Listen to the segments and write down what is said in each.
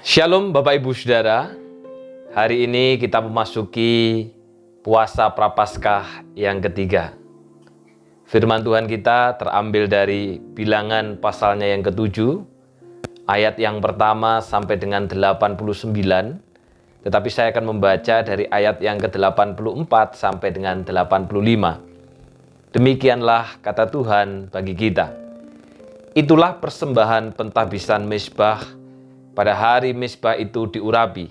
Shalom Bapak Ibu Saudara. Hari ini kita memasuki puasa Prapaskah yang ketiga. Firman Tuhan kita terambil dari Bilangan pasalnya yang ke-7, ayat yang pertama sampai dengan 89. Tetapi saya akan membaca dari ayat yang ke-84 sampai dengan 85. Demikianlah kata Tuhan bagi kita. Itulah persembahan pentahbisan mezbah. Pada hari mezbah itu diurapi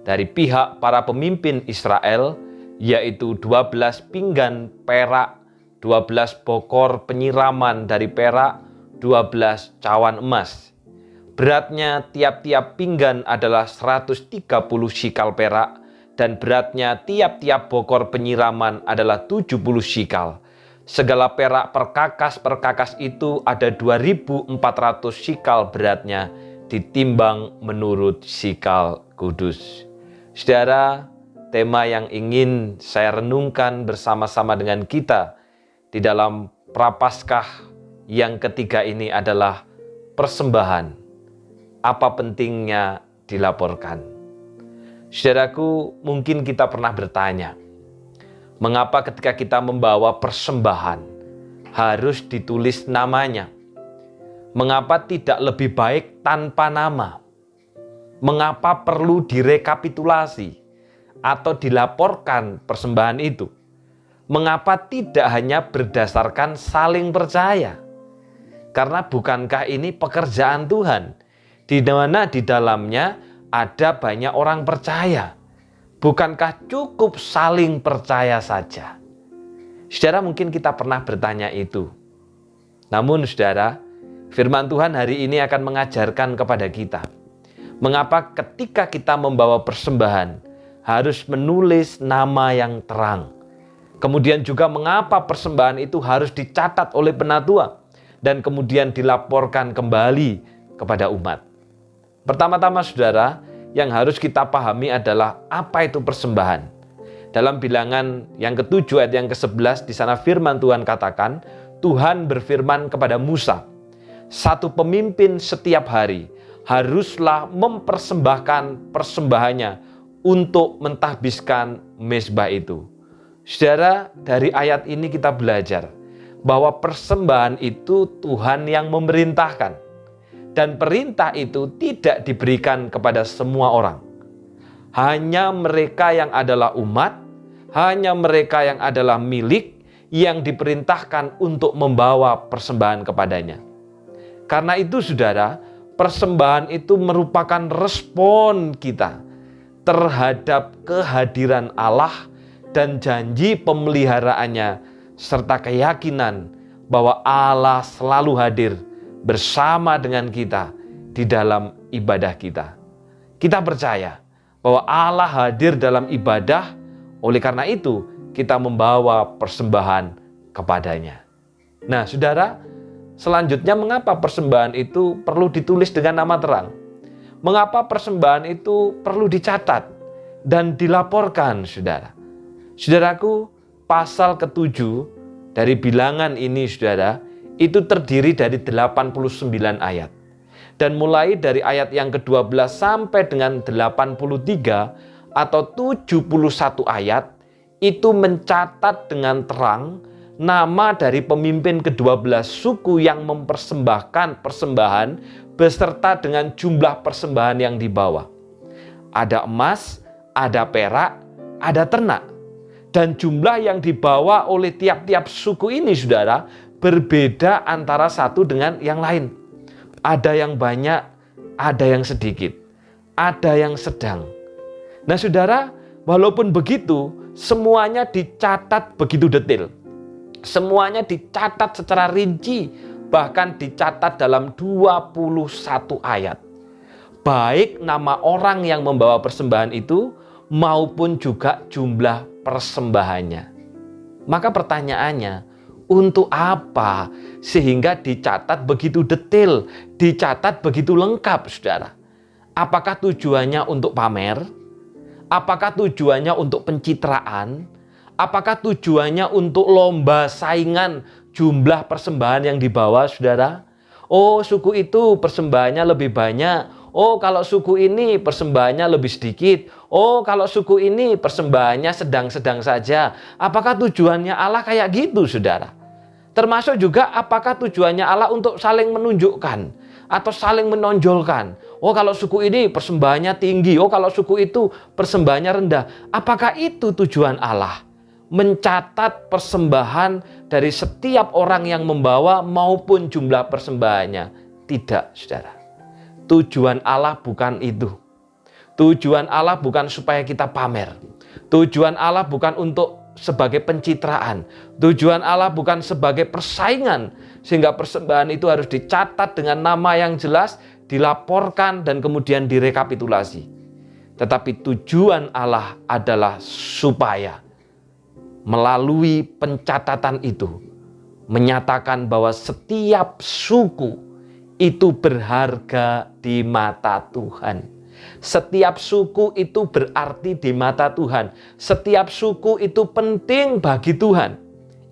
dari pihak para pemimpin Israel, yaitu 12 pinggan perak, 12 bokor penyiraman dari perak, 12 cawan emas. Beratnya tiap-tiap pinggan adalah 130 shikal perak, dan beratnya tiap-tiap bokor penyiraman adalah 70 shikal. Segala perak perkakas-perkakas itu ada 2.400 shikal beratnya, ditimbang menurut sikal kudus. Saudara, tema yang ingin saya renungkan bersama-sama dengan kita di dalam Prapaskah yang ketiga ini adalah persembahan. Apa pentingnya dilaporkan? Saudaraku, mungkin kita pernah bertanya, mengapa ketika kita membawa persembahan harus ditulis namanya? Mengapa tidak lebih baik tanpa nama? Mengapa perlu direkapitulasi atau dilaporkan persembahan itu? Mengapa tidak hanya berdasarkan saling percaya? Karena bukankah ini pekerjaan Tuhan, di mana di dalamnya ada banyak orang percaya? Bukankah cukup saling percaya saja? Saudara, mungkin kita pernah bertanya itu. Namun saudara, firman Tuhan hari ini akan mengajarkan kepada kita, mengapa ketika kita membawa persembahan harus menulis nama yang terang. Kemudian juga mengapa persembahan itu harus dicatat oleh penatua dan kemudian dilaporkan kembali kepada umat. Pertama-tama saudara, yang harus kita pahami adalah apa itu persembahan. Dalam Bilangan yang ke-7 ayat yang ke-11 di sana firman Tuhan katakan, Tuhan berfirman kepada Musa, satu pemimpin setiap hari haruslah mempersembahkan persembahannya untuk mentahbiskan mezbah itu. Saudara, dari ayat ini kita belajar bahwa persembahan itu Tuhan yang memerintahkan. Dan perintah itu tidak diberikan kepada semua orang. Hanya mereka yang adalah umat, hanya mereka yang adalah milik yang diperintahkan untuk membawa persembahan kepadanya. Karena itu saudara, persembahan itu merupakan respon kita terhadap kehadiran Allah dan janji pemeliharaannya, serta keyakinan bahwa Allah selalu hadir bersama dengan kita di dalam ibadah kita. Kita percaya bahwa Allah hadir dalam ibadah, oleh karena itu kita membawa persembahan kepadanya. Nah saudara, selanjutnya, mengapa persembahan itu perlu ditulis dengan nama terang? Mengapa persembahan itu perlu dicatat dan dilaporkan, saudara? Saudaraku, pasal ke-7 dari Bilangan ini, saudara, itu terdiri dari 89 ayat. Dan mulai dari ayat yang ke-12 sampai dengan 83 atau 71 ayat, itu mencatat dengan terang nama dari pemimpin ke-12 suku yang mempersembahkan persembahan beserta dengan jumlah persembahan yang dibawa. Ada emas, ada perak, ada ternak. Dan jumlah yang dibawa oleh tiap-tiap suku ini, saudara, berbeda antara satu dengan yang lain. Ada yang banyak, ada yang sedikit, ada yang sedang. Nah saudara, walaupun begitu, semuanya dicatat begitu detail. Semuanya dicatat secara rinci, bahkan dicatat dalam 21 ayat. Baik nama orang yang membawa persembahan itu, maupun juga jumlah persembahannya. Maka pertanyaannya, untuk apa sehingga dicatat begitu detail, dicatat begitu lengkap, saudara? Apakah tujuannya untuk pamer? Apakah tujuannya untuk pencitraan? Apakah tujuannya untuk lomba saingan jumlah persembahan yang dibawa, saudara? Oh, suku itu persembahannya lebih banyak. Oh, kalau suku ini persembahannya lebih sedikit. Oh, kalau suku ini persembahannya sedang-sedang saja. Apakah tujuannya Allah kayak gitu, saudara? Termasuk juga apakah tujuannya Allah untuk saling menunjukkan atau saling menonjolkan. Oh, kalau suku ini persembahannya tinggi. Oh, kalau suku itu persembahannya rendah. Apakah itu tujuan Allah? Mencatat persembahan dari setiap orang yang membawa maupun jumlah persembahannya. Tidak, saudara. Tujuan Allah bukan itu. Tujuan Allah bukan supaya kita pamer. Tujuan Allah bukan untuk sebagai pencitraan. Tujuan Allah bukan sebagai persaingan. Sehingga persembahan itu harus dicatat dengan nama yang jelas, dilaporkan dan kemudian direkapitulasi. Tetapi tujuan Allah adalah supaya melalui pencatatan itu menyatakan bahwa setiap suku itu berharga di mata Tuhan. Setiap suku itu berarti di mata Tuhan. Setiap suku itu penting bagi Tuhan.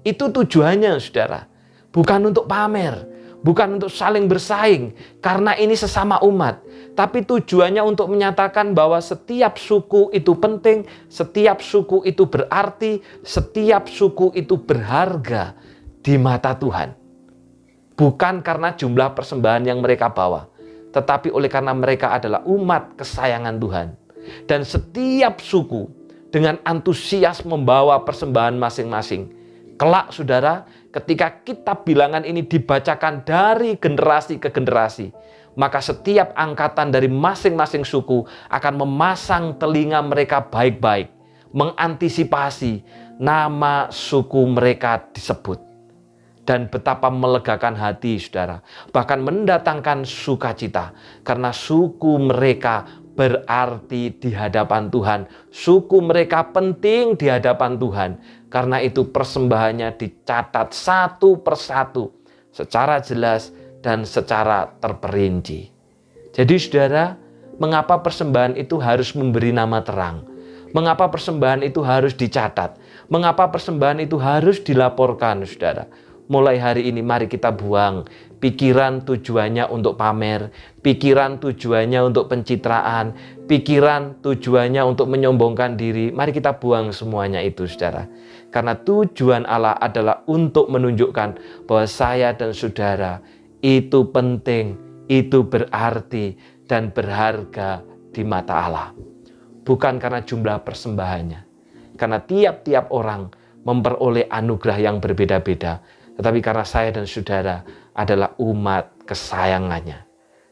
Itu tujuannya, saudara. Bukan untuk pamer, bukan untuk saling bersaing, karena ini sesama umat. Tapi tujuannya untuk menyatakan bahwa setiap suku itu penting, setiap suku itu berarti, setiap suku itu berharga di mata Tuhan. Bukan karena jumlah persembahan yang mereka bawa, tetapi oleh karena mereka adalah umat kesayangan Tuhan. Dan setiap suku dengan antusias membawa persembahan masing-masing. Kelak, saudara, ketika kitab bilangan ini dibacakan dari generasi ke generasi, maka setiap angkatan dari masing-masing suku akan memasang telinga mereka baik-baik, mengantisipasi nama suku mereka disebut. Dan betapa melegakan hati, saudara. Bahkan mendatangkan sukacita. Karena suku mereka berarti di hadapan Tuhan. Suku mereka penting di hadapan Tuhan. Karena itu persembahannya dicatat satu persatu. Secara jelas dan secara terperinci. Jadi saudara, mengapa persembahan itu harus memberi nama terang? Mengapa persembahan itu harus dicatat? Mengapa persembahan itu harus dilaporkan, saudara? Mulai hari ini mari kita buang pikiran tujuannya untuk pamer, pikiran tujuannya untuk pencitraan, pikiran tujuannya untuk menyombongkan diri. Mari kita buang semuanya itu, saudara. Karena tujuan Allah adalah untuk menunjukkan bahwa saya dan saudara itu penting, itu berarti dan berharga di mata Allah. Bukan karena jumlah persembahannya. Karena tiap-tiap orang memperoleh anugerah yang berbeda-beda. Tetapi karena saya dan saudara adalah umat kesayangannya.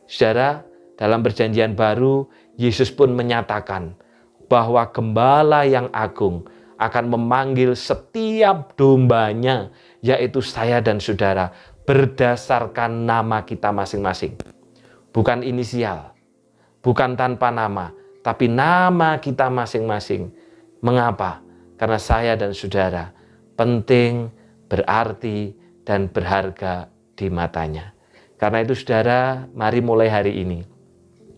Saudara, dalam perjanjian baru, Yesus pun menyatakan bahwa Gembala yang agung akan memanggil setiap dombanya, yaitu saya dan saudara, berdasarkan nama kita masing-masing. Bukan inisial, bukan tanpa nama, tapi nama kita masing-masing. Mengapa? Karena saya dan saudara penting, berarti, dan berharga di matanya. Karena itu saudara, mari mulai hari ini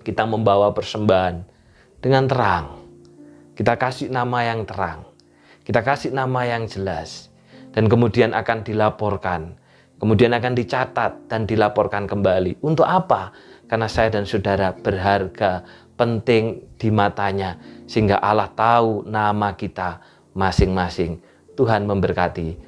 kita membawa persembahan dengan terang. Kita kasih nama yang terang. Kita kasih nama yang jelas. Dan kemudian akan dilaporkan. Kemudian akan dicatat dan dilaporkan kembali. Untuk apa? Karena saya dan saudara berharga, penting di matanya. Sehingga Allah tahu nama kita masing-masing. Tuhan memberkati.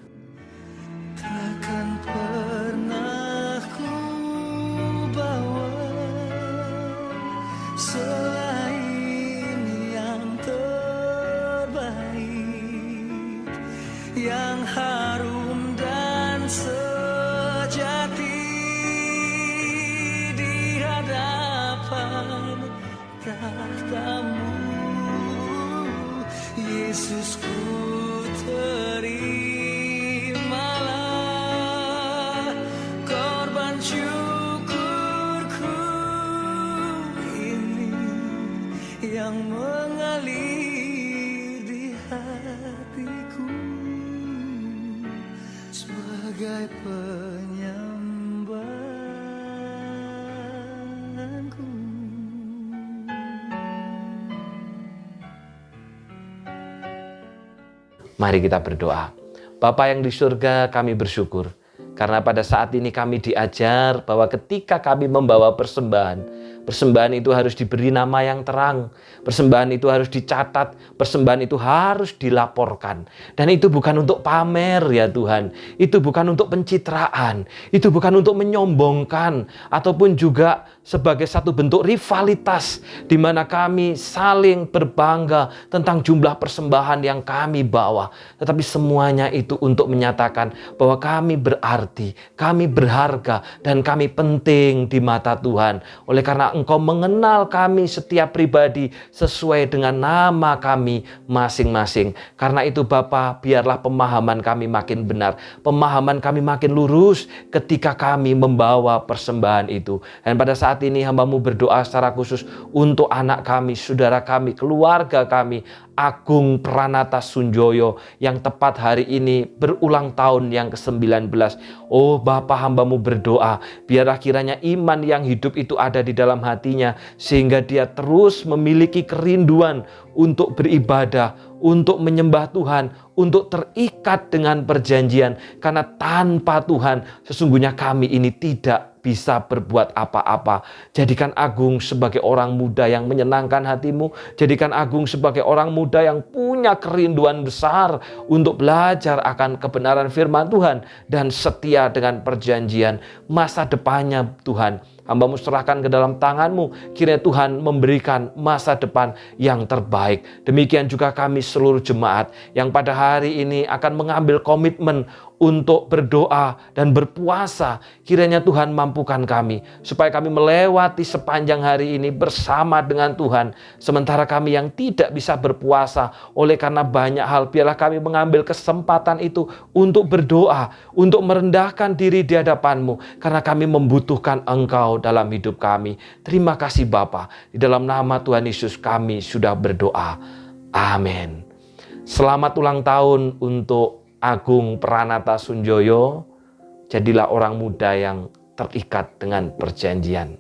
Yang harum dan sejati di hadapan tahta-Mu, Yesusku, terimalah korban syukurku ini yang mengalir di hatiku sebagai penyembahanku. Mari kita berdoa. Bapa yang di surga, kami bersyukur karena pada saat ini kami diajar bahwa ketika kami membawa persembahan, Persembahan itu harus diberi nama yang terang. Persembahan itu harus dicatat. Persembahan itu harus dilaporkan. Dan itu bukan untuk pamer ya Tuhan. Itu bukan untuk pencitraan. Itu bukan untuk menyombongkan. Ataupun juga sebagai satu bentuk rivalitas di mana kami saling berbangga tentang jumlah persembahan yang kami bawa. Tetapi semuanya itu untuk menyatakan bahwa kami berarti, kami berharga, dan kami penting di mata Tuhan. Oleh karena Engkau mengenal kami setiap pribadi sesuai dengan nama kami masing-masing. Karena itu Bapa, biarlah pemahaman kami makin benar, pemahaman kami makin lurus ketika kami membawa persembahan itu. Dan pada saat ini hamba-Mu berdoa secara khusus untuk anak kami, saudara kami, keluarga kami, Agung Pranata Sunjoyo, yang tepat hari ini berulang tahun yang ke-19. Oh Bapa, hamba-Mu berdoa, biarlah kiranya iman yang hidup itu ada di dalam hatinya, sehingga dia terus memiliki kerinduan untuk beribadah, untuk menyembah Tuhan, untuk terikat dengan perjanjian. Karena tanpa Tuhan, sesungguhnya kami ini tidak bisa berbuat apa-apa. Jadikan Agung sebagai orang muda yang menyenangkan hati-Mu. Jadikan Agung sebagai orang muda yang punya kerinduan besar untuk belajar akan kebenaran firman Tuhan dan setia dengan perjanjian. Masa depannya Tuhan, hamba-Mu serahkan ke dalam tangan-Mu. Kiranya Tuhan memberikan masa depan yang terbaik. Demikian juga kami seluruh jemaat yang pada hari ini akan mengambil komitmen untuk berdoa dan berpuasa. Kiranya Tuhan mampukan kami supaya kami melewati sepanjang hari ini bersama dengan Tuhan. Sementara kami yang tidak bisa berpuasa oleh karena banyak hal, biarlah kami mengambil kesempatan itu untuk berdoa, untuk merendahkan diri di hadapan-Mu, karena kami membutuhkan Engkau dalam hidup kami. Terima kasih Bapa. Di dalam nama Tuhan Yesus kami sudah berdoa. Amin. Selamat ulang tahun untuk Agung Pranata Sunjoyo. Jadilah orang muda yang terikat dengan perjanjian.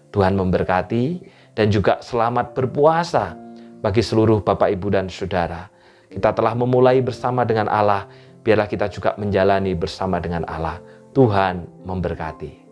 Tuhan memberkati, dan juga selamat berpuasa bagi seluruh Bapak, Ibu, dan Saudara. Kita telah memulai bersama dengan Allah, biarlah kita juga menjalani bersama dengan Allah. Tuhan memberkati.